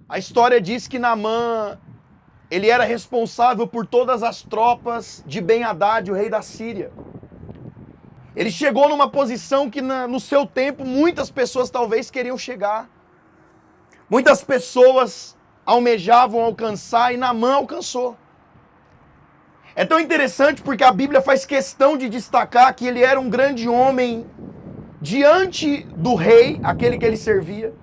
A história diz que Naamã, ele era responsável por todas as tropas de Ben-Hadad, o rei da Síria. Ele chegou numa posição que no seu tempo muitas pessoas talvez queriam chegar. Muitas pessoas almejavam alcançar e Naamã alcançou. É tão interessante porque a Bíblia faz questão de destacar que ele era um grande homem diante do rei, aquele que ele servia.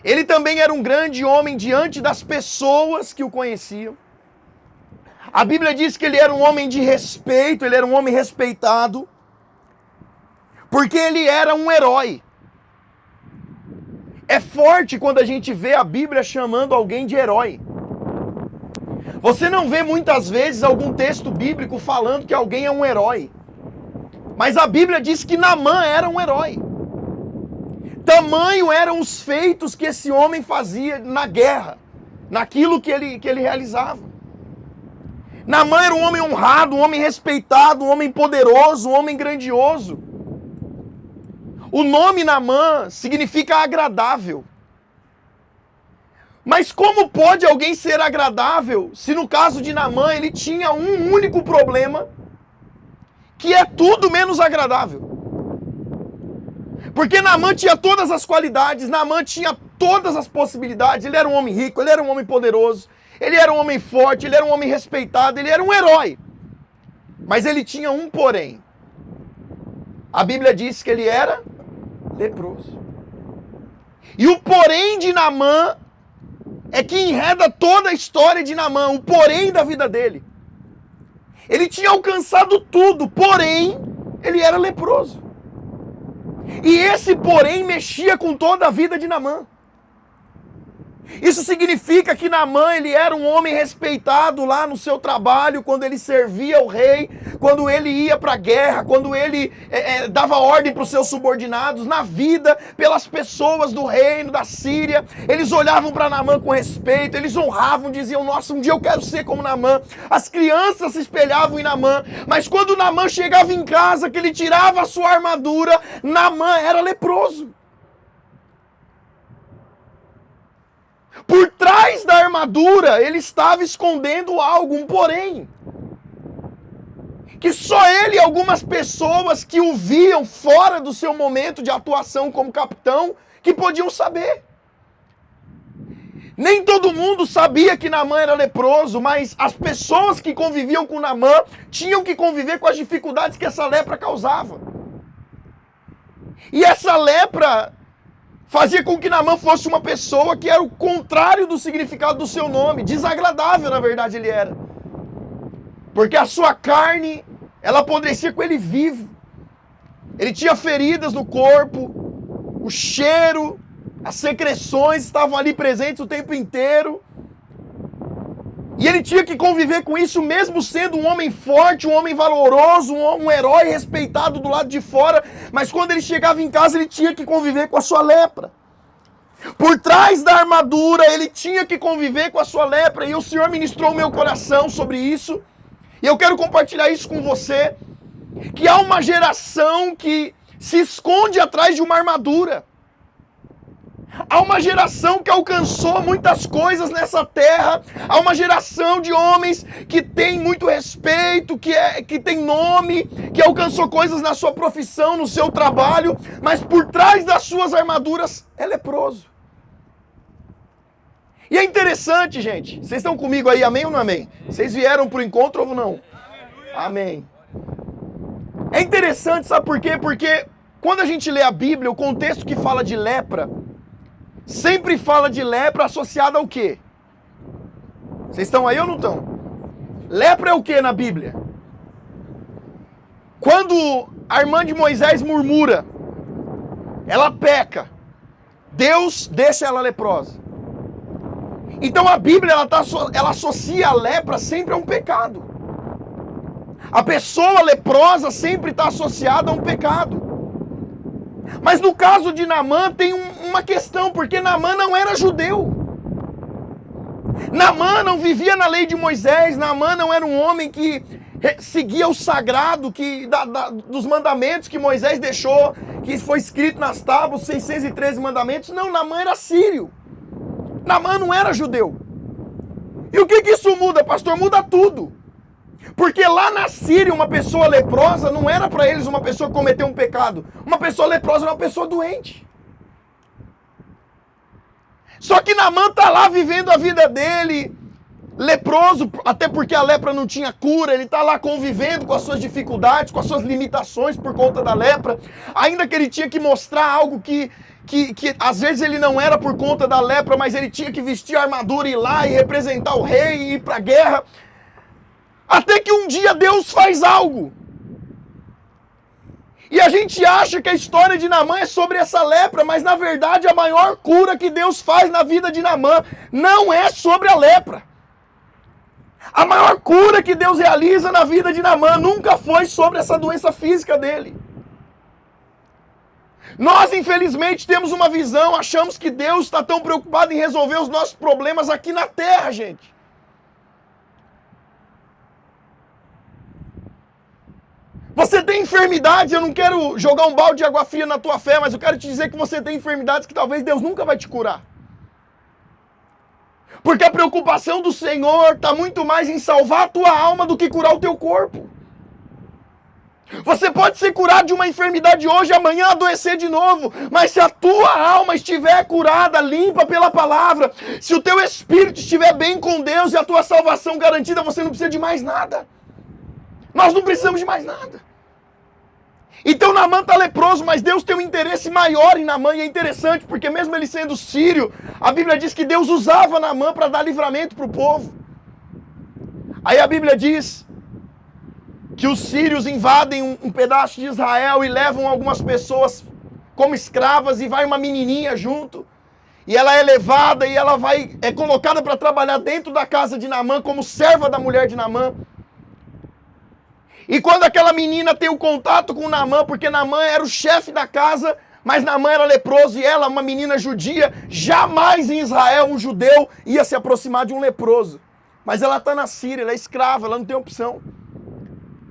Ele também era um grande homem diante das pessoas que o conheciam. A Bíblia diz que ele era um homem de respeito, ele era um homem respeitado, porque ele era um herói. É forte quando a gente vê a Bíblia chamando alguém de herói. Você não vê muitas vezes algum texto bíblico falando que alguém é um herói. Mas a Bíblia diz que Naamã era um herói. Tamanho eram os feitos que esse homem fazia na guerra, naquilo que ele realizava. Naamã era um homem honrado, um homem respeitado, um homem poderoso, um homem grandioso. O nome Naamã significa agradável. Mas como pode alguém ser agradável se no caso de Naamã ele tinha um único problema, que é tudo menos agradável? Porque Naamã tinha todas as qualidades, Naamã tinha todas as possibilidades, ele era um homem rico, ele era um homem poderoso, ele era um homem forte, ele era um homem respeitado, ele era um herói. Mas ele tinha um porém. A Bíblia diz que ele era leproso. E o porém de Naamã é que enreda toda a história de Naamã, o porém da vida dele. Ele tinha alcançado tudo, porém, ele era leproso. E esse porém mexia com toda a vida de Naamã. Isso significa que Naamã, ele era um homem respeitado lá no seu trabalho, quando ele servia o rei, quando ele ia para a guerra, quando ele dava ordem para os seus subordinados, na vida, pelas pessoas do reino, da Síria. Eles olhavam para Naamã com respeito, eles honravam, diziam, nossa, um dia eu quero ser como Naamã. As crianças se espelhavam em Naamã, mas quando Naamã chegava em casa, que ele tirava a sua armadura, Naamã era leproso. Por trás da armadura, ele estava escondendo algo, um porém. Que só ele e algumas pessoas que o viam fora do seu momento de atuação como capitão, que podiam saber. Nem todo mundo sabia que Naamã era leproso, mas as pessoas que conviviam com Naamã tinham que conviver com as dificuldades que essa lepra causava. E essa lepra fazia com que Naamã fosse uma pessoa que era o contrário do significado do seu nome. Desagradável, na verdade, ele era. Porque a sua carne, ela apodrecia com ele vivo. Ele tinha feridas no corpo, o cheiro, as secreções estavam ali presentes o tempo inteiro. E ele tinha que conviver com isso mesmo sendo um homem forte, um homem valoroso, um herói respeitado do lado de fora. Mas quando ele chegava em casa, ele tinha que conviver com a sua lepra. Por trás da armadura, ele tinha que conviver com a sua lepra. E o Senhor ministrou o meu coração sobre isso. E eu quero compartilhar isso com você. Que há uma geração que se esconde atrás de uma armadura. Há uma geração que alcançou muitas coisas nessa terra. Há uma geração de homens que tem muito respeito, que tem nome, que alcançou coisas na sua profissão, no seu trabalho, mas por trás das suas armaduras é leproso. E é interessante, gente. Vocês estão comigo aí, amém ou não amém? Vocês vieram para o encontro ou não? Amém. É interessante, sabe por quê? Porque quando a gente lê a Bíblia, o contexto que fala de lepra sempre fala de lepra associada ao quê? Vocês estão aí ou não estão? Lepra é o que na Bíblia? Quando a irmã de Moisés murmura, ela peca, Deus deixa ela leprosa. Então a Bíblia ela associa a lepra sempre a um pecado. A pessoa leprosa sempre está associada a um pecado. Mas no caso de Naamã tem uma questão, porque Naamã não era judeu. Naamã não vivia na lei de Moisés, Naamã não era um homem que seguia o sagrado dos mandamentos que Moisés deixou, que foi escrito nas tábuas, 613 mandamentos. Não, Naamã era sírio. Naamã não era judeu. E o que isso muda, pastor? Muda tudo. Porque lá na Síria, uma pessoa leprosa não era para eles uma pessoa que cometeu um pecado. Uma pessoa leprosa era uma pessoa doente. Só que Naamã está lá vivendo a vida dele, leproso, até porque a lepra não tinha cura, ele está lá convivendo com as suas dificuldades, com as suas limitações por conta da lepra, ainda que ele tinha que mostrar algo que às vezes ele não era por conta da lepra, mas ele tinha que vestir a armadura e ir lá e representar o rei e ir para a guerra, até que um dia Deus faz algo. E a gente acha que a história de Naamã é sobre essa lepra, mas na verdade a maior cura que Deus faz na vida de Naamã não é sobre a lepra. A maior cura que Deus realiza na vida de Naamã nunca foi sobre essa doença física dele. Nós, infelizmente, temos uma visão, achamos que Deus está tão preocupado em resolver os nossos problemas aqui na terra, gente. Você tem enfermidades, eu não quero jogar um balde de água fria na tua fé, mas eu quero te dizer que você tem enfermidades que talvez Deus nunca vai te curar. Porque a preocupação do Senhor está muito mais em salvar a tua alma do que curar o teu corpo. Você pode ser curado de uma enfermidade hoje, amanhã adoecer de novo, mas se a tua alma estiver curada, limpa pela palavra, se o teu espírito estiver bem com Deus e a tua salvação garantida, você não precisa de mais nada. Nós não precisamos de mais nada. Então Naamã está leproso, mas Deus tem um interesse maior em Naamã, e é interessante, porque mesmo ele sendo sírio, a Bíblia diz que Deus usava Naamã para dar livramento para o povo. Aí a Bíblia diz que os sírios invadem um pedaço de Israel e levam algumas pessoas como escravas, e vai uma menininha junto, e ela é levada e ela é colocada para trabalhar dentro da casa de Naamã como serva da mulher de Naamã. E quando aquela menina tem o contato com Naamã, porque Naamã era o chefe da casa, mas Naamã era leproso e ela, uma menina judia, jamais em Israel um judeu ia se aproximar de um leproso. Mas ela está na Síria, ela é escrava, ela não tem opção.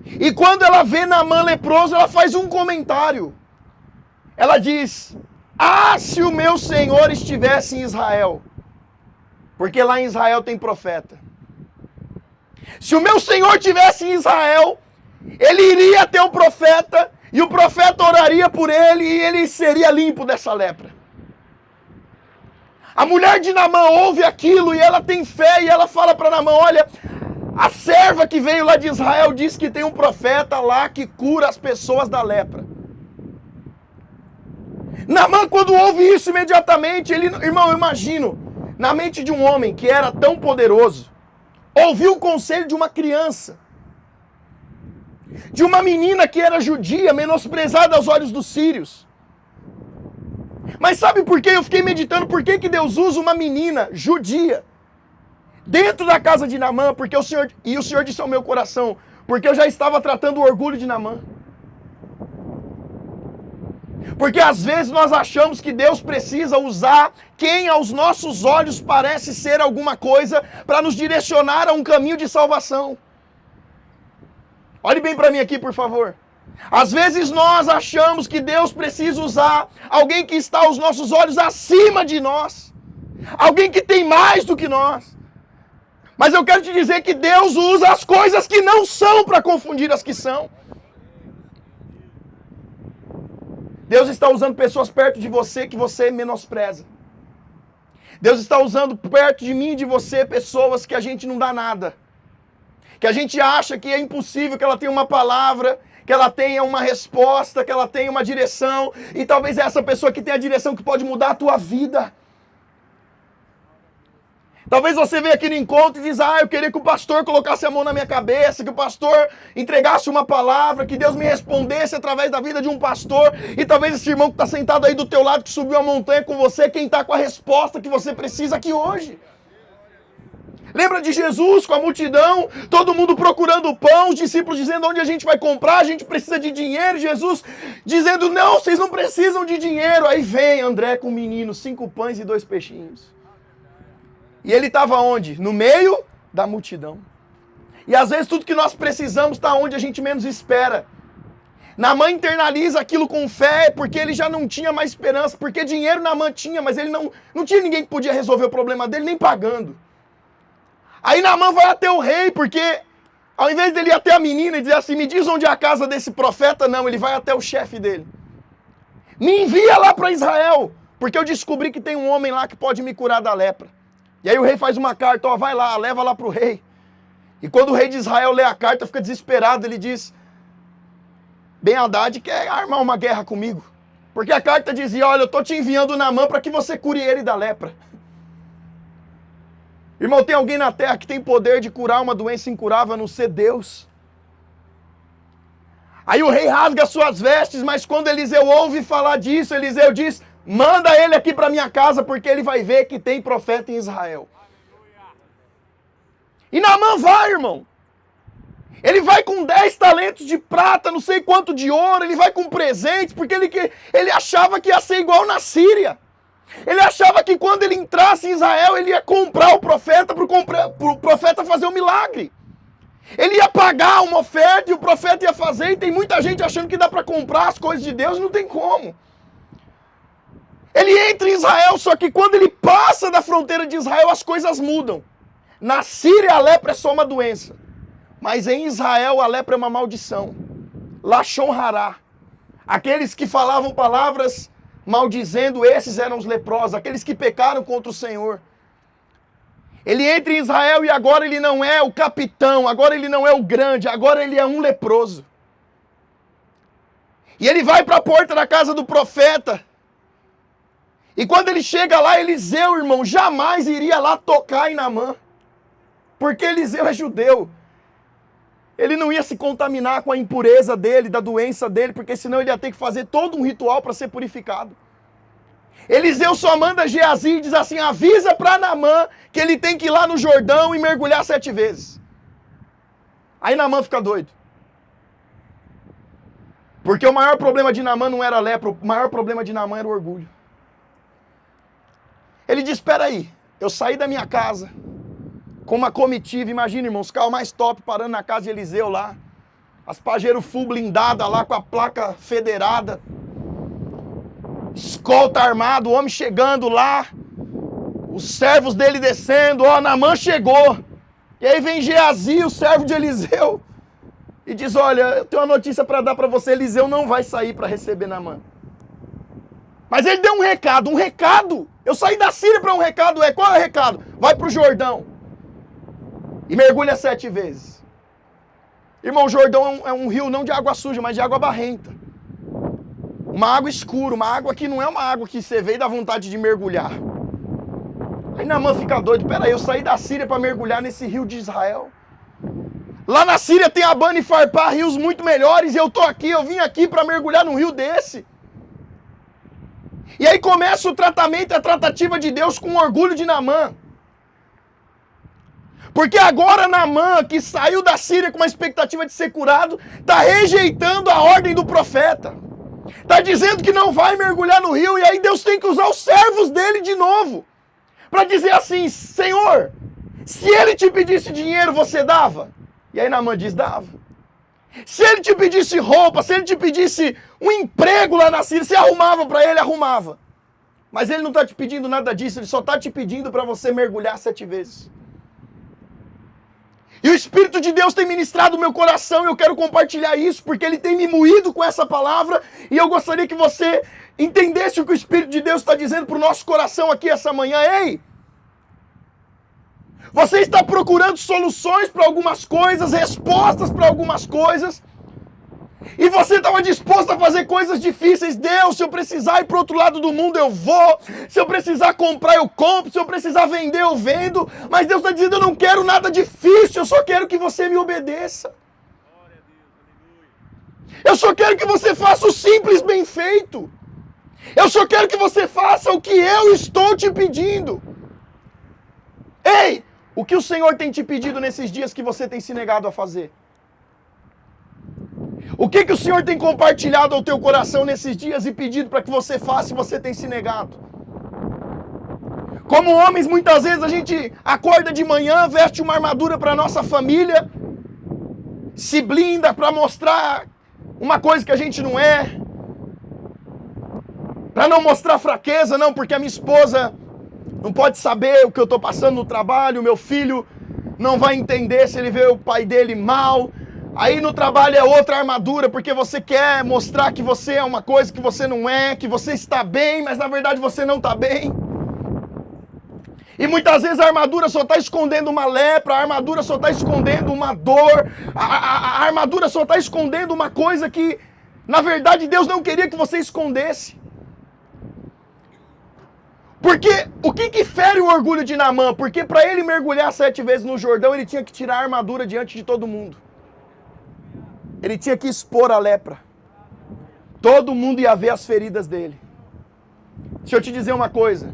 E quando ela vê Naamã leproso, ela faz um comentário. Ela diz: ah, se o meu Senhor estivesse em Israel, porque lá em Israel tem profeta. Se o meu Senhor estivesse em Israel, ele iria ter um profeta, e o profeta oraria por ele, e ele seria limpo dessa lepra. A mulher de Naamã ouve aquilo, e ela tem fé, e ela fala para Naamã: olha, a serva que veio lá de Israel diz que tem um profeta lá que cura as pessoas da lepra. Naamã, quando ouve isso imediatamente, irmão, eu imagino, na mente de um homem que era tão poderoso, ouviu o conselho de uma criança, de uma menina que era judia, menosprezada aos olhos dos sírios. Mas sabe por quê? Eu fiquei meditando por que Deus usa uma menina judia dentro da casa de Naamã, porque o Senhor disse ao meu coração, porque eu já estava tratando o orgulho de Naamã. Porque às vezes nós achamos que Deus precisa usar quem aos nossos olhos parece ser alguma coisa para nos direcionar a um caminho de salvação. Olhe bem para mim aqui, por favor. Às vezes nós achamos que Deus precisa usar alguém que está aos nossos olhos acima de nós. Alguém que tem mais do que nós. Mas eu quero te dizer que Deus usa as coisas que não são para confundir as que são. Deus está usando pessoas perto de você que você menospreza. Deus está usando perto de mim e de você pessoas que a gente não dá nada. Que a gente acha que é impossível que ela tenha uma palavra, que ela tenha uma resposta, que ela tenha uma direção. E talvez é essa pessoa que tem a direção que pode mudar a tua vida. Talvez você venha aqui no encontro e diz: ah, eu queria que o pastor colocasse a mão na minha cabeça, que o pastor entregasse uma palavra, que Deus me respondesse através da vida de um pastor. E talvez esse irmão que está sentado aí do teu lado, que subiu a montanha com você, quem está com a resposta que você precisa aqui hoje. Lembra de Jesus com a multidão, todo mundo procurando pão, os discípulos dizendo onde a gente vai comprar, a gente precisa de dinheiro. Jesus dizendo: não, vocês não precisam de dinheiro. Aí vem André com o menino, 5 pães e 2 peixinhos. E ele estava onde? No meio da multidão. E às vezes tudo que nós precisamos está onde a gente menos espera. Naamã internaliza aquilo com fé, porque ele já não tinha mais esperança, porque dinheiro Naamã tinha, mas ele não tinha ninguém que podia resolver o problema dele, nem pagando. Aí Naamã vai até o rei, porque ao invés dele ir até a menina e dizer assim, me diz onde é a casa desse profeta, não, ele vai até o chefe dele. Me envia lá para Israel, porque eu descobri que tem um homem lá que pode me curar da lepra. E aí o rei faz uma carta, ó, vai lá, leva lá para o rei. E quando o rei de Israel lê a carta, fica desesperado, ele diz, Ben-Hadad quer armar uma guerra comigo. Porque a carta dizia, olha, eu estou te enviando Naamã para que você cure ele da lepra. Irmão, tem alguém na terra que tem poder de curar uma doença incurável, a não ser Deus. Aí o rei rasga suas vestes, mas quando Eliseu ouve falar disso, Eliseu diz, manda ele aqui para minha casa, porque ele vai ver que tem profeta em Israel. E Naamã vai, irmão. Ele vai com 10 talentos de prata, não sei quanto de ouro, ele vai com presentes, porque ele achava que ia ser igual na Síria. Ele achava que quando ele entrasse em Israel, ele ia comprar o profeta para o profeta fazer um milagre. Ele ia pagar uma oferta e o profeta ia fazer, e tem muita gente achando que dá para comprar as coisas de Deus, não tem como. Ele entra em Israel, só que quando ele passa da fronteira de Israel, as coisas mudam. Na Síria a lepra é só uma doença, mas em Israel a lepra é uma maldição. Lashon hará. Aqueles que falavam palavras maldizendo, esses eram os leprosos, aqueles que pecaram contra o Senhor. Ele entra em Israel e agora ele não é o capitão, agora ele não é o grande, agora ele é um leproso. E ele vai para a porta da casa do profeta. E quando ele chega lá, Eliseu, irmão, jamais iria lá tocar em Naamã. Porque Eliseu é judeu. Ele não ia se contaminar com a impureza dele, da doença dele, porque senão ele ia ter que fazer todo um ritual para ser purificado. Eliseu só manda Geazi e diz assim, avisa para Naamã que ele tem que ir lá no Jordão e mergulhar 7 vezes. Aí Naamã fica doido. Porque o maior problema de Naamã não era a lepra, o maior problema de Naamã era o orgulho. Ele diz, espera aí, eu saí da minha casa com uma comitiva, imagina, irmão, os carros mais top parando na casa de Eliseu lá, as Pajero Full blindada lá com a placa federada, escolta armado, o homem chegando lá, os servos dele descendo, ó, Naamã chegou, e aí vem Geazi, o servo de Eliseu, e diz, olha, eu tenho uma notícia para dar para você, Eliseu não vai sair para receber Naamã. Mas ele deu um recado, eu saí da Síria para um recado, qual é o recado? Vai para o Jordão. E mergulha 7 vezes. Irmão, o Jordão é um rio não de água suja, mas de água barrenta. Uma água escura, uma água que não é uma água que você vê e dá vontade de mergulhar. Aí Naamã fica doido, peraí, eu saí da Síria para mergulhar nesse rio de Israel. Lá na Síria tem Abana e Farpá, rios muito melhores, e eu vim aqui para mergulhar num rio desse. E aí começa o tratamento, a tratativa de Deus com o orgulho de Naamã. Porque agora Naamã, que saiu da Síria com uma expectativa de ser curado, está rejeitando a ordem do profeta. Está dizendo que não vai mergulhar no rio, e aí Deus tem que usar os servos dele de novo. Para dizer assim, Senhor, se ele te pedisse dinheiro, você dava? E aí Naamã diz, dava. Se ele te pedisse roupa, se ele te pedisse um emprego lá na Síria, você arrumava para ele, arrumava. Mas ele não está te pedindo nada disso, ele só está te pedindo para você mergulhar 7 vezes. E o Espírito de Deus tem ministrado o meu coração e eu quero compartilhar isso, porque ele tem me moído com essa palavra e eu gostaria que você entendesse o que o Espírito de Deus está dizendo para o nosso coração aqui essa manhã. Ei! Você está procurando soluções para algumas coisas, respostas para algumas coisas, e você estava disposto a fazer coisas difíceis. Deus, se eu precisar ir para o outro lado do mundo, eu vou. Se eu precisar comprar, eu compro. Se eu precisar vender, eu vendo. Mas Deus está dizendo, eu não quero nada difícil, eu só quero que você me obedeça. Eu só quero que você faça o simples bem feito. Eu só quero que você faça o que eu estou te pedindo. Ei, o que o Senhor tem te pedido nesses dias que você tem se negado a fazer? O que o Senhor tem compartilhado ao teu coração nesses dias e pedido para que você faça e você tem se negado? Como homens, muitas vezes a gente acorda de manhã, veste uma armadura para a nossa família, se blinda para mostrar uma coisa que a gente não é, para não mostrar fraqueza, não, porque a minha esposa não pode saber o que eu estou passando no trabalho, o meu filho não vai entender se ele vê o pai dele mal. Aí no trabalho é outra armadura, porque você quer mostrar que você é uma coisa que você não é, que você está bem, mas na verdade você não está bem. E muitas vezes a armadura só está escondendo uma lepra, a armadura só está escondendo uma dor, a armadura só está escondendo uma coisa que, na verdade, Deus não queria que você escondesse. Porque o que fere o orgulho de Naamã? Porque para ele mergulhar 7 vezes no Jordão, ele tinha que tirar a armadura diante de todo mundo. Ele tinha que expor a lepra. Todo mundo ia ver as feridas dele. Deixa eu te dizer uma coisa.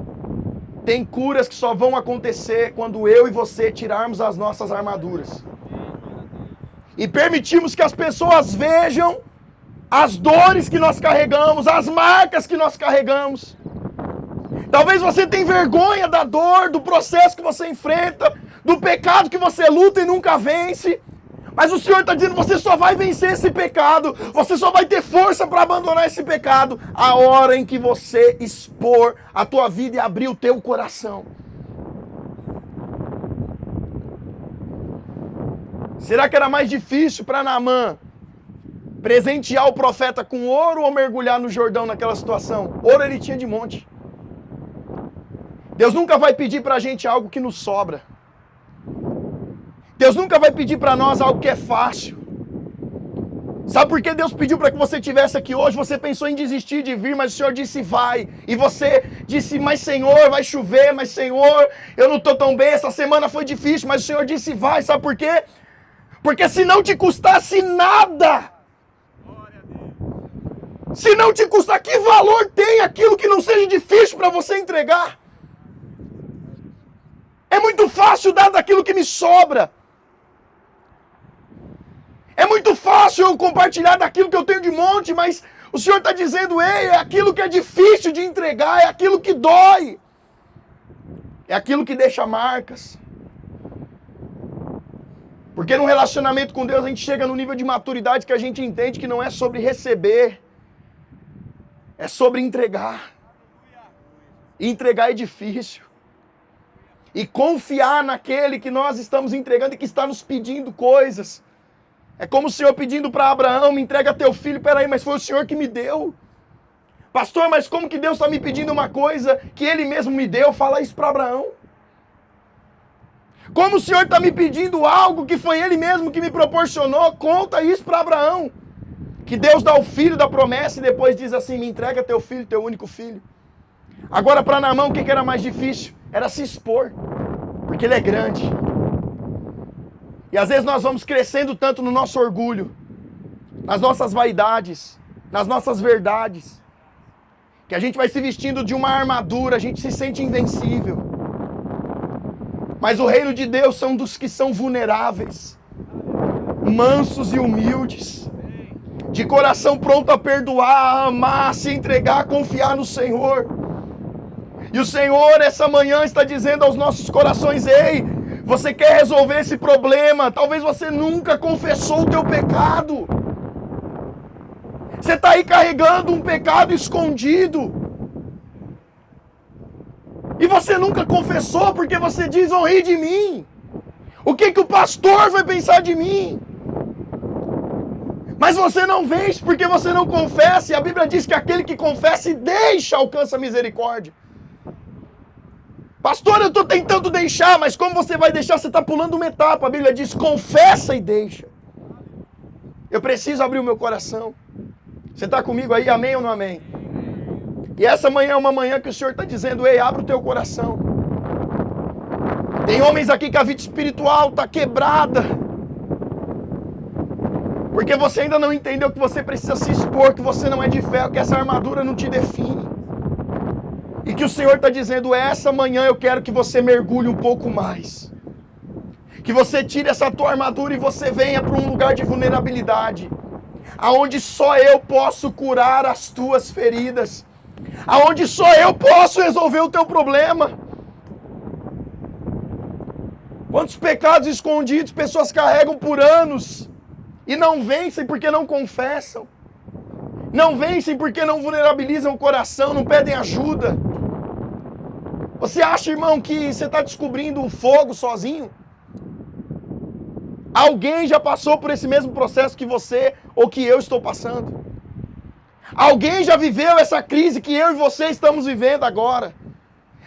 Tem curas que só vão acontecer quando eu e você tirarmos as nossas armaduras. E permitirmos que as pessoas vejam as dores que nós carregamos, as marcas que nós carregamos. Talvez você tenha vergonha da dor, do processo que você enfrenta, do pecado que você luta e nunca vence. Mas o Senhor está dizendo, você só vai vencer esse pecado, você só vai ter força para abandonar esse pecado a hora em que você expor a tua vida e abrir o teu coração. Será que era mais difícil para Naamã presentear o profeta com ouro ou mergulhar no Jordão naquela situação? Ouro ele tinha de monte. Deus nunca vai pedir para a gente algo que nos sobra. Deus nunca vai pedir para nós algo que é fácil. Sabe por que Deus pediu para que você estivesse aqui hoje? Você pensou em desistir de vir, mas o Senhor disse vai. E você disse, mas Senhor, vai chover, mas Senhor, eu não estou tão bem, essa semana foi difícil, mas o Senhor disse vai. Sabe por quê? Porque se não te custasse nada, se não te custar, que valor tem aquilo que não seja difícil para você entregar? É muito fácil dar daquilo que me sobra. É muito fácil eu compartilhar daquilo que eu tenho de monte, mas o Senhor está dizendo, ei, é aquilo que é difícil de entregar, é aquilo que dói. É aquilo que deixa marcas. Porque num relacionamento com Deus a gente chega no nível de maturidade que a gente entende que não é sobre receber, é sobre entregar. E entregar é difícil. E confiar naquele que nós estamos entregando e que está nos pedindo coisas. É como o Senhor pedindo para Abraão, me entrega teu filho, peraí, mas foi o Senhor que me deu. Pastor, mas como que Deus está me pedindo uma coisa que Ele mesmo me deu? Fala isso para Abraão. Como o Senhor está me pedindo algo que foi Ele mesmo que me proporcionou? Conta isso para Abraão. Que Deus dá o filho da promessa e depois diz assim, me entrega teu filho, teu único filho. Agora para Naamã, o que era mais difícil? Era se expor, porque ele é grande. E às vezes nós vamos crescendo tanto no nosso orgulho, nas nossas vaidades, nas nossas verdades, que a gente vai se vestindo de uma armadura, a gente se sente invencível. Mas o reino de Deus são dos que são vulneráveis, mansos e humildes, de coração pronto a perdoar, a amar, a se entregar, a confiar no Senhor. E o Senhor, essa manhã, está dizendo aos nossos corações, ei, você quer resolver esse problema, talvez você nunca confessou o teu pecado. Você está aí carregando um pecado escondido. E você nunca confessou porque você diz, vão rir de mim. O que o pastor vai pensar de mim? Mas você não vence porque você não confessa. E a Bíblia diz que aquele que confessa e deixa alcança misericórdia. Pastor, eu estou tentando deixar, mas como você vai deixar? Você está pulando uma etapa. A Bíblia diz, confessa e deixa. Eu preciso abrir o meu coração. Você está comigo aí? Amém ou não amém? E essa manhã é uma manhã que o Senhor está dizendo, ei, abre o teu coração. Tem homens aqui que a vida espiritual está quebrada. Porque você ainda não entendeu que você precisa se expor, que você não é de ferro, que essa armadura não te define. E que o Senhor está dizendo, essa manhã eu quero que você mergulhe um pouco mais. Que você tire essa tua armadura e você venha para um lugar de vulnerabilidade. Aonde só eu posso curar as tuas feridas. Aonde só eu posso resolver o teu problema. Quantos pecados escondidos pessoas carregam por anos e não vencem porque não confessam. Não vencem porque não vulnerabilizam o coração, não pedem ajuda. Você acha, irmão, que você está descobrindo o fogo sozinho? Alguém já passou por esse mesmo processo que você ou que eu estou passando. Alguém já viveu essa crise que eu e você estamos vivendo agora.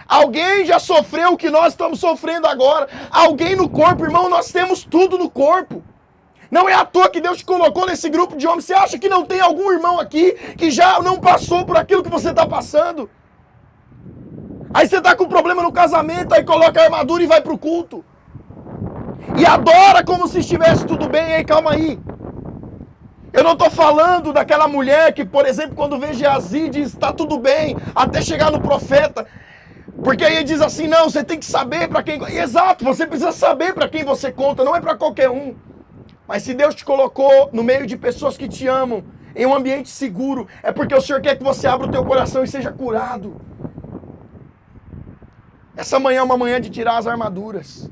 Alguém já sofreu o que nós estamos sofrendo agora. Alguém no corpo, irmão, nós temos tudo no corpo. Não é à toa que Deus te colocou nesse grupo de homens. Você acha que não tem algum irmão aqui que já não passou por aquilo que você está passando? Aí você está com problema no casamento, aí coloca a armadura e vai para o culto. E adora como se estivesse tudo bem. Ei, calma aí. Eu não estou falando daquela mulher que, por exemplo, quando vê Geazi diz, está tudo bem, até chegar no profeta. Porque aí ele diz assim, não, você tem que saber para quem... Exato, você precisa saber para quem você conta, não é para qualquer um. Mas se Deus te colocou no meio de pessoas que te amam, em um ambiente seguro, é porque o Senhor quer que você abra o teu coração e seja curado. Essa manhã é uma manhã de tirar as armaduras.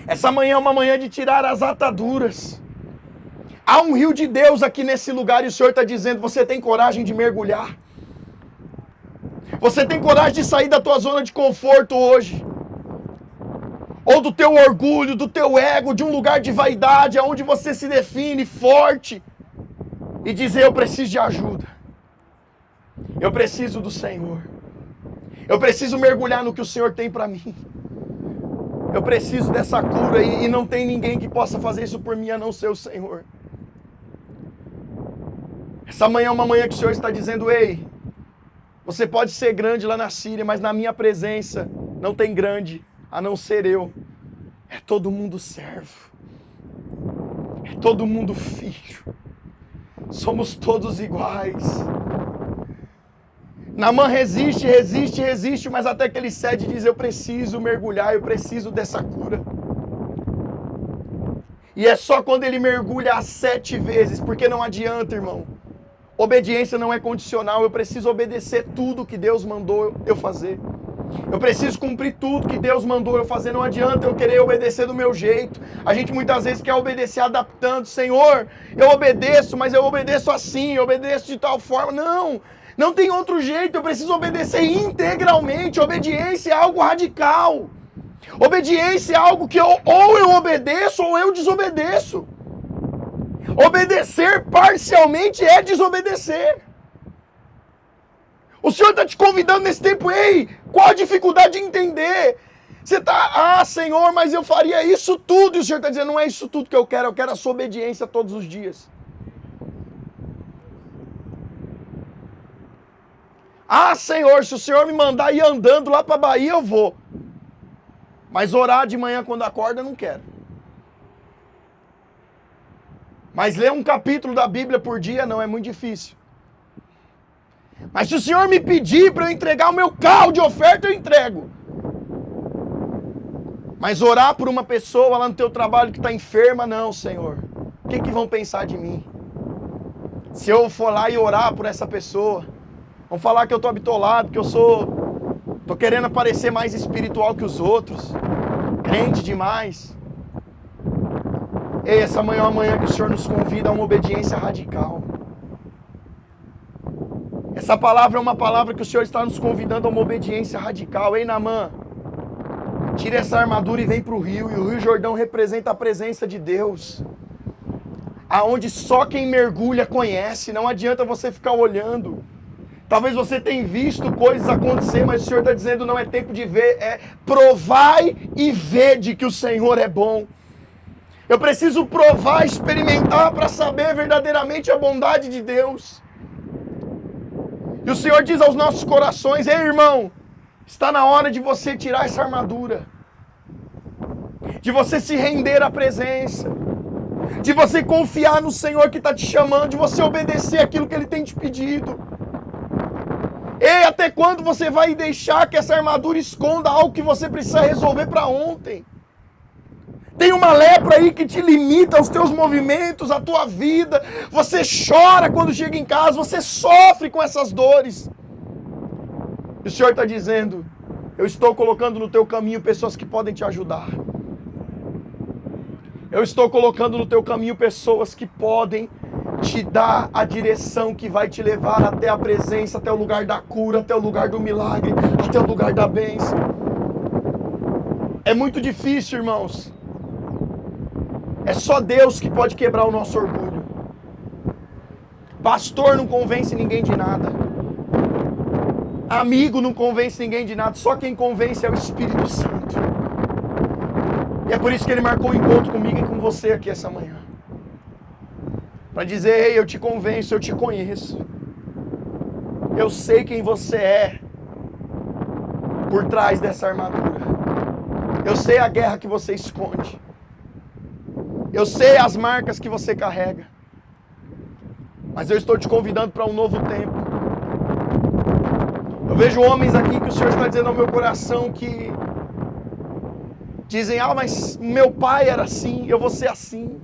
Essa manhã é uma manhã de tirar as ataduras. Há um rio de Deus aqui nesse lugar e o Senhor está dizendo, você tem coragem de mergulhar? Você tem coragem de sair da tua zona de conforto hoje? Ou do teu orgulho, do teu ego, de um lugar de vaidade, onde você se define forte e dizer, eu preciso de ajuda. Eu preciso do Senhor. Eu preciso mergulhar no que o Senhor tem para mim. Eu preciso dessa cura e não tem ninguém que possa fazer isso por mim a não ser o Senhor. Essa manhã é uma manhã que o Senhor está dizendo, ei, você pode ser grande lá na Síria, mas na minha presença não tem grande a não ser eu. É todo mundo servo. É todo mundo filho. Somos todos iguais. Naamã resiste, mas até que ele cede e diz, eu preciso mergulhar, eu preciso dessa cura. E é só quando ele mergulha 7 vezes, porque não adianta, irmão. Obediência não é condicional, eu preciso obedecer tudo que Deus mandou eu fazer. Eu preciso cumprir tudo que Deus mandou eu fazer, não adianta eu querer obedecer do meu jeito. A gente muitas vezes quer obedecer adaptando, Senhor, eu obedeço, mas eu obedeço assim, eu obedeço de tal forma. Não tem outro jeito, eu preciso obedecer integralmente. Obediência é algo radical. Obediência é algo que ou eu obedeço ou eu desobedeço. Obedecer parcialmente é desobedecer. O Senhor está te convidando nesse tempo, ei, qual a dificuldade de entender? Você está, Senhor, mas eu faria isso tudo. E o Senhor está dizendo, não é isso tudo que eu quero a sua obediência todos os dias. Senhor, se o Senhor me mandar ir andando lá para a Bahia, eu vou. Mas orar de manhã quando acorda, eu não quero. Mas ler um capítulo da Bíblia por dia, não, é muito difícil. Mas se o Senhor me pedir para eu entregar o meu carro de oferta, eu entrego. Mas orar por uma pessoa lá no teu trabalho que está enferma, não, Senhor. O que vão pensar de mim? Se eu for lá e orar por essa pessoa, vão falar que eu estou bitolado, que eu estou querendo aparecer mais espiritual que os outros, crente demais. Ei, essa manhã é uma manhã que o Senhor nos convida a uma obediência radical. Essa palavra é uma palavra que o Senhor está nos convidando a uma obediência radical. Ei, Naamã, tira essa armadura e vem para o rio. E o Rio Jordão representa a presença de Deus. Aonde só quem mergulha conhece. Não adianta você ficar olhando. Talvez você tenha visto coisas acontecer, mas o Senhor está dizendo, não é tempo de ver. É provai e vede que o Senhor é bom. Eu preciso provar, experimentar para saber verdadeiramente a bondade de Deus. E o Senhor diz aos nossos corações, ei, irmão, está na hora de você tirar essa armadura. De você se render à presença. De você confiar no Senhor que está te chamando. De você obedecer aquilo que Ele tem te pedido. Ei, até quando você vai deixar que essa armadura esconda algo que você precisa resolver para ontem? Tem uma lepra aí que te limita os teus movimentos, a tua vida. Você chora quando chega em casa, você sofre com essas dores. E o Senhor está dizendo, eu estou colocando no teu caminho pessoas que podem te ajudar. Eu estou colocando no teu caminho pessoas que podem te dá a direção que vai te levar até a presença, até o lugar da cura, até o lugar do milagre, até o lugar da bênção. É muito difícil, irmãos. É só Deus que pode quebrar o nosso orgulho. Pastor não convence ninguém de nada. Amigo não convence ninguém de nada. Só quem convence é o Espírito Santo. E é por isso que Ele marcou um encontro comigo e com você aqui essa manhã. Para dizer, ei, eu te convenço, eu te conheço. Eu sei quem você é por trás dessa armadura. Eu sei a guerra que você esconde. Eu sei as marcas que você carrega. Mas eu estou te convidando para um novo tempo. Eu vejo homens aqui que o Senhor está dizendo ao meu coração que dizem, mas meu pai era assim, eu vou ser assim.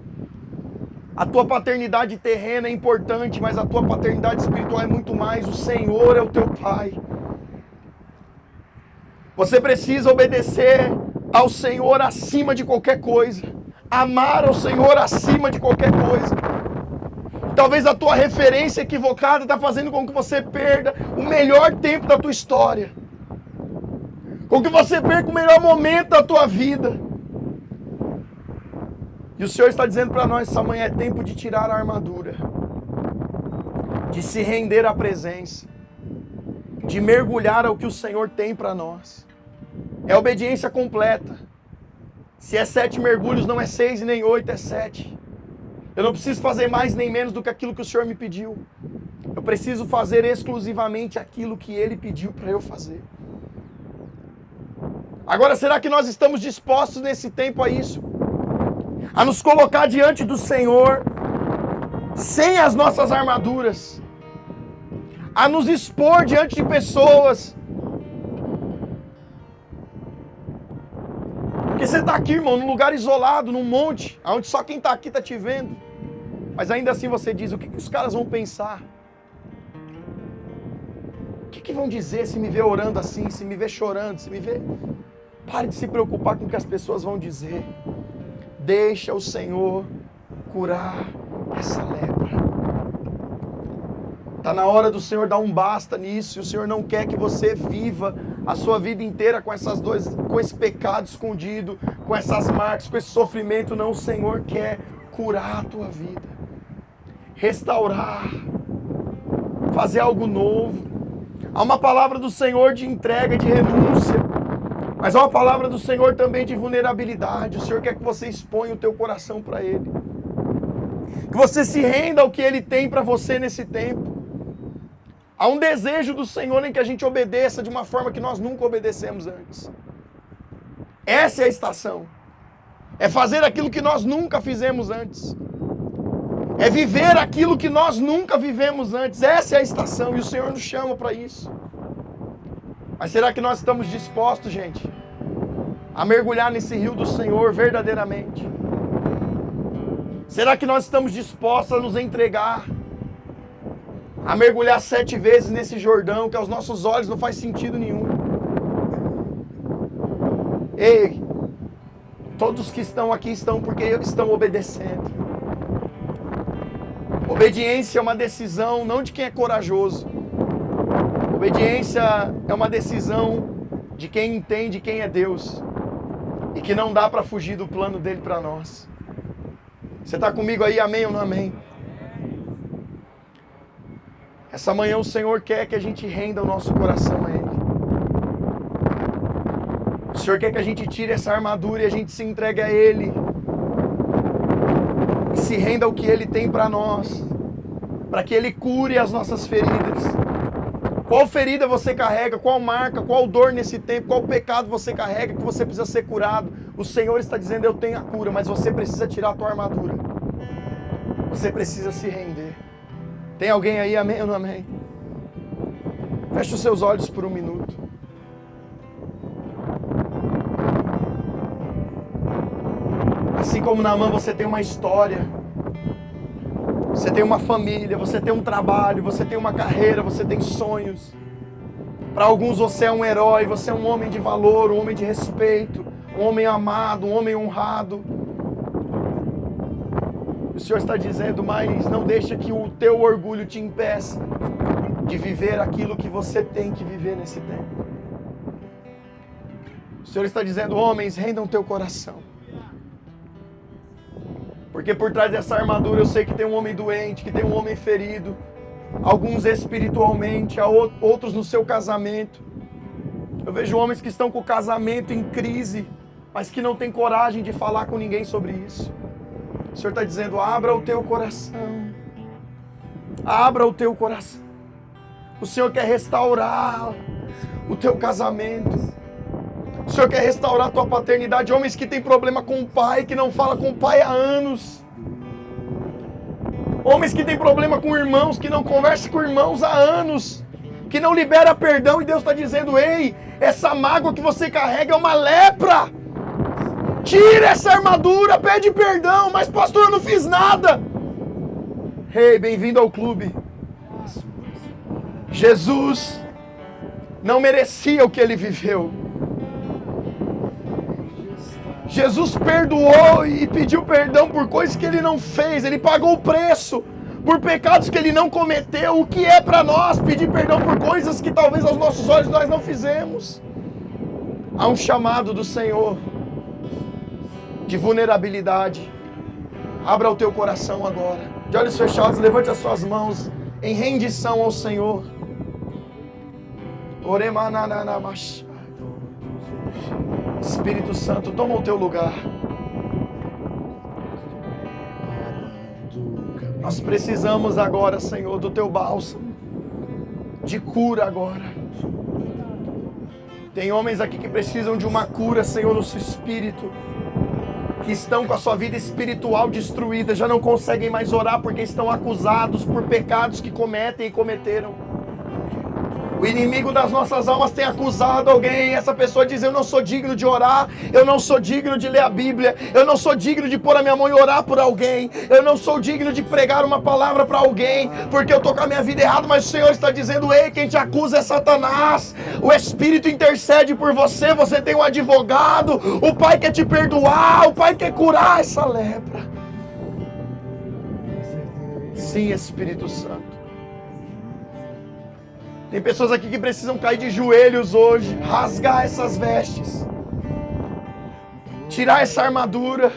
A tua paternidade terrena é importante, mas a tua paternidade espiritual é muito mais. O Senhor é o teu pai. Você precisa obedecer ao Senhor acima de qualquer coisa. Amar ao Senhor acima de qualquer coisa. Talvez a tua referência equivocada está fazendo com que você perda o melhor tempo da tua história. Com que você perca o melhor momento da tua vida. E o Senhor está dizendo para nós essa manhã, é tempo de tirar a armadura. De se render à presença. De mergulhar ao que o Senhor tem para nós. É obediência completa. Se é 7 mergulhos, não é 6 e nem 8, é 7. Eu não preciso fazer mais nem menos do que aquilo que o Senhor me pediu. Eu preciso fazer exclusivamente aquilo que Ele pediu para eu fazer. Agora, será que nós estamos dispostos nesse tempo a isso? A nos colocar diante do Senhor, sem as nossas armaduras. A nos expor diante de pessoas. Porque você está aqui, irmão, num lugar isolado, num monte, onde só quem está aqui está te vendo. Mas ainda assim você diz, o que os caras vão pensar? O que vão dizer se me ver orando assim, se me ver chorando, se me ver... Pare de se preocupar com o que as pessoas vão dizer. Deixa o Senhor curar essa lepra. Está na hora do Senhor dar um basta nisso. E o Senhor não quer que você viva a sua vida inteira com com esse pecado escondido, com essas marcas, com esse sofrimento. Não, o Senhor quer curar a tua vida. Restaurar. Fazer algo novo. Há uma palavra do Senhor de entrega, de renúncia. Mas há uma palavra do Senhor também de vulnerabilidade. O Senhor quer que você exponha o teu coração para Ele. Que você se renda ao que Ele tem para você nesse tempo. Há um desejo do Senhor em que a gente obedeça de uma forma que nós nunca obedecemos antes. Essa é a estação. É fazer aquilo que nós nunca fizemos antes. É viver aquilo que nós nunca vivemos antes. Essa é a estação e o Senhor nos chama para isso. Mas será que nós estamos dispostos, gente, a mergulhar nesse rio do Senhor verdadeiramente? Será que nós estamos dispostos a nos entregar, a mergulhar 7 vezes nesse Jordão, que aos nossos olhos não faz sentido nenhum? Ei, todos que estão aqui estão porque estão obedecendo. Obediência é uma decisão não de quem é corajoso. Obediência é uma decisão de quem entende quem é Deus e que não dá para fugir do plano dele para nós. Você está comigo aí, amém ou não amém? Essa manhã o Senhor quer que a gente renda o nosso coração a Ele. O Senhor quer que a gente tire essa armadura e a gente se entregue a Ele. E se renda ao que Ele tem para nós, para que Ele cure as nossas feridas. Qual ferida você carrega, qual marca, qual dor nesse tempo, qual pecado você carrega que você precisa ser curado. O Senhor está dizendo, eu tenho a cura, mas você precisa tirar a tua armadura. Você precisa se render. Tem alguém aí, amém ou não amém? Feche os seus olhos por um minuto. Assim como Naamã, você tem uma história. Você tem uma família, você tem um trabalho, você tem uma carreira, você tem sonhos. Para alguns você é um herói, você é um homem de valor, um homem de respeito, um homem amado, um homem honrado. O Senhor está dizendo, mas não deixa que o teu orgulho te impeça de viver aquilo que você tem que viver nesse tempo. O Senhor está dizendo, homens, rendam teu coração. Porque por trás dessa armadura eu sei que tem um homem doente, que tem um homem ferido. Alguns espiritualmente, outros no seu casamento. Eu vejo homens que estão com o casamento em crise, mas que não têm coragem de falar com ninguém sobre isso. O Senhor está dizendo, abra o teu coração. Abra o teu coração. O Senhor quer restaurar o teu casamento. O Senhor quer restaurar a tua paternidade. Homens que têm problema com o pai, que não falam com o pai há anos. Homens que têm problema com irmãos, que não conversam com irmãos há anos. Que não libera perdão e Deus está dizendo, ei, essa mágoa que você carrega é uma lepra. Tira essa armadura, pede perdão. Mas pastor, eu não fiz nada. Ei, bem-vindo ao clube. Jesus não merecia o que ele viveu. Jesus perdoou e pediu perdão por coisas que ele não fez. Ele pagou o preço por pecados que ele não cometeu. O que é para nós pedir perdão por coisas que talvez aos nossos olhos nós não fizemos? Há um chamado do Senhor de vulnerabilidade. Abra o teu coração agora. De olhos fechados, levante as suas mãos em rendição ao Senhor. Espírito Santo, toma o teu lugar. Nós precisamos agora, Senhor, do teu bálsamo, de cura agora. Tem homens aqui que precisam de uma cura, Senhor, no seu espírito, que estão com a sua vida espiritual destruída, já não conseguem mais orar porque estão acusados por pecados que cometem e cometeram. O inimigo das nossas almas tem acusado alguém, essa pessoa diz, eu não sou digno de orar, eu não sou digno de ler a Bíblia, eu não sou digno de pôr a minha mão e orar por alguém, eu não sou digno de pregar uma palavra para alguém, porque eu estou com a minha vida errada, mas o Senhor está dizendo, ei, quem te acusa é Satanás, o Espírito intercede por você, você tem um advogado, o Pai quer te perdoar, o Pai quer curar essa lepra. Sim, Espírito Santo. Tem pessoas aqui que precisam cair de joelhos hoje, rasgar essas vestes, tirar essa armadura.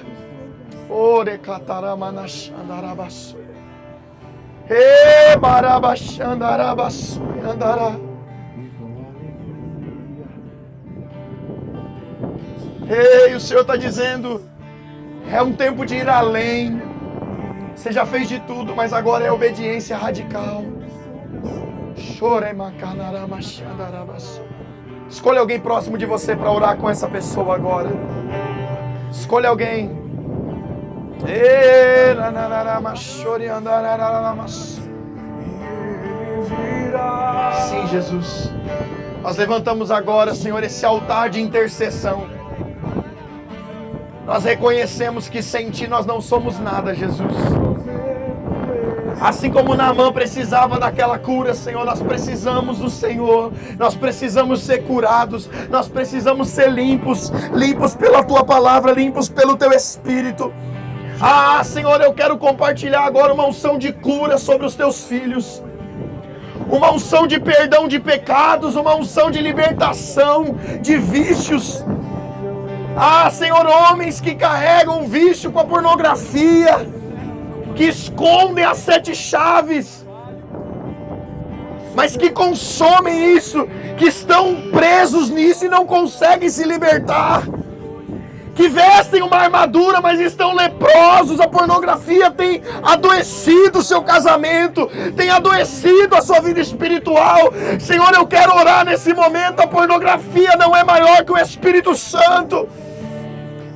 Ei, o Senhor está dizendo, é um tempo de ir além. Você já fez de tudo, mas agora é obediência radical. Escolha alguém próximo de você para orar com essa pessoa agora. Escolha alguém. Sim, Jesus. Nós levantamos agora, Senhor, esse altar de intercessão. Nós reconhecemos que sem Ti nós não somos nada, Jesus. Assim como Naamã precisava daquela cura, Senhor, nós precisamos do Senhor, nós precisamos ser curados, nós precisamos ser limpos, limpos pela Tua palavra, limpos pelo Teu Espírito. Ah, Senhor, eu quero compartilhar agora uma unção de cura sobre os Teus filhos, uma unção de perdão de pecados, uma unção de libertação de vícios. Ah, Senhor, homens que carregam vício com a pornografia, que escondem as 7 chaves, mas que consomem isso, que estão presos nisso e não conseguem se libertar, que vestem uma armadura, mas estão leprosos. A pornografia tem adoecido o seu casamento, tem adoecido a sua vida espiritual. Senhor, eu quero orar nesse momento. A pornografia não é maior que o Espírito Santo.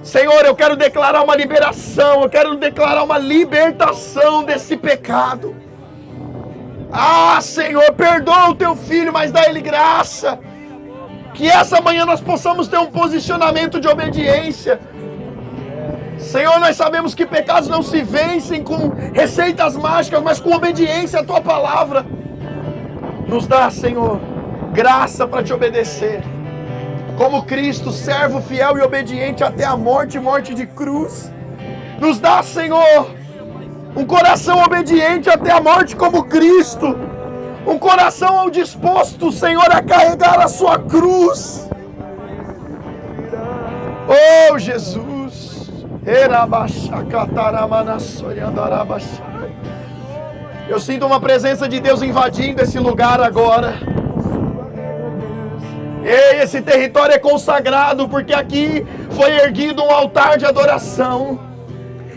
Senhor, eu quero declarar uma liberação, eu quero declarar uma libertação desse pecado. Ah, Senhor, perdoa o Teu filho, mas dá ele graça. Que essa manhã nós possamos ter um posicionamento de obediência. Senhor, nós sabemos que pecados não se vencem com receitas mágicas, mas com obediência à Tua palavra. Nos dá, Senhor, graça para Te obedecer. Como Cristo, servo fiel e obediente até a morte, morte de cruz. Nos dá, Senhor, Um coração obediente até a morte como Cristo. Um coração disposto, Senhor, a carregar a sua cruz. Oh, Jesus. Eu sinto uma presença de Deus invadindo esse lugar agora. Ei, esse território é consagrado porque aqui foi erguido um altar de adoração.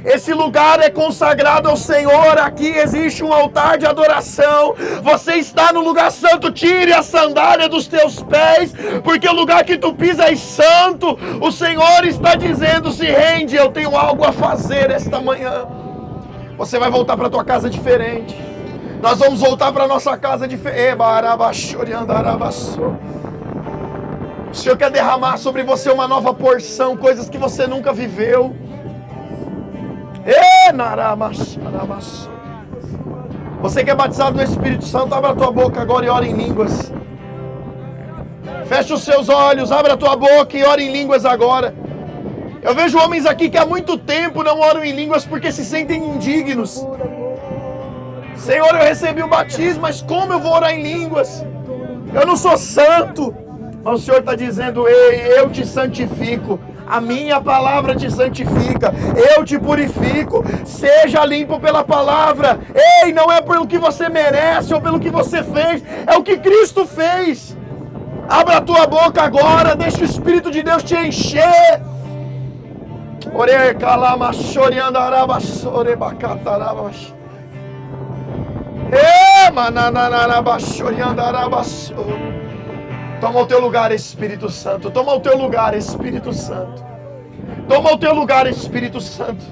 Esse lugar é consagrado ao Senhor, aqui existe um altar de adoração. Você está no lugar santo, tire a sandália dos teus pés, porque o lugar que tu pisas é santo. O Senhor está dizendo, se rende, eu tenho algo a fazer esta manhã. Você vai voltar para tua casa diferente. Nós vamos voltar para nossa casa diferente. O Senhor quer derramar sobre você uma nova porção, coisas que você nunca viveu. Você que é batizado no Espírito Santo, abra a tua boca agora e ora em línguas. Fecha os seus olhos, abre a tua boca e ora em línguas agora. Eu vejo homens aqui que há muito tempo não oram em línguas porque se sentem indignos. Senhor, eu recebi o batismo, mas como eu vou orar em línguas? Eu não sou santo. Mas o Senhor está dizendo, ei, eu te santifico. A minha palavra te santifica. Eu te purifico. Seja limpo pela palavra. Ei, não é pelo que você merece ou pelo que você fez. É o que Cristo fez. Abra a tua boca agora. Deixa o Espírito de Deus te encher. Ore calama choriando arabasore bacatarabas. Mananaraba choriando arabasore. Toma o teu lugar, Espírito Santo. Toma o teu lugar, Espírito Santo. Toma o teu lugar, Espírito Santo.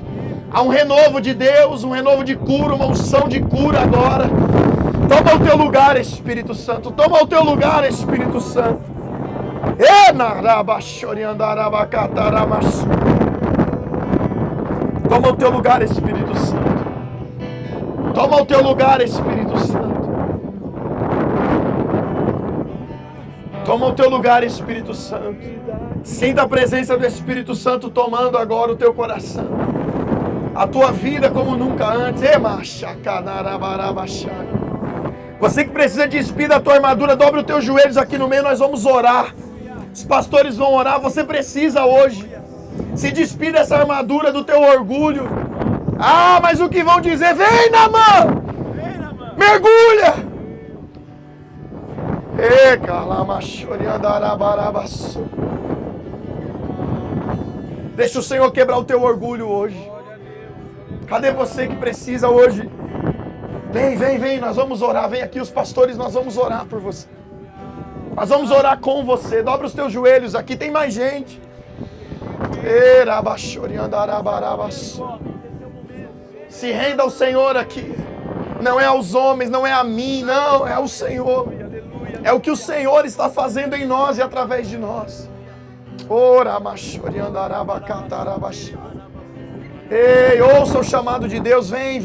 Há um renovo de Deus, um renovo de cura, uma unção de cura agora. Toma o teu lugar, Espírito Santo. Toma o teu lugar, Espírito Santo. Toma o teu lugar, Espírito Santo. Toma o teu lugar, Espírito Santo. Toma o teu lugar, Espírito Santo. Sinta a presença do Espírito Santo tomando agora o teu coração. A tua vida como nunca antes. Você que precisa despir da tua armadura, dobre os teus joelhos aqui no meio, nós vamos orar. Os pastores vão orar, você precisa hoje se despir dessa armadura do teu orgulho. Ah, mas o que vão dizer? Vem, Naamã! Mergulha! Deixa o Senhor quebrar o teu orgulho hoje. Cadê você que precisa hoje? Vem, nós vamos orar. Vem aqui os pastores, nós vamos orar por você. Nós vamos orar com você. Dobra os teus joelhos, aqui tem mais gente. Se renda ao Senhor aqui. Não é aos homens, não é a mim, não, é ao Senhor. É o que o Senhor está fazendo em nós e através de nós. Ei, ouça o chamado de Deus. Vem.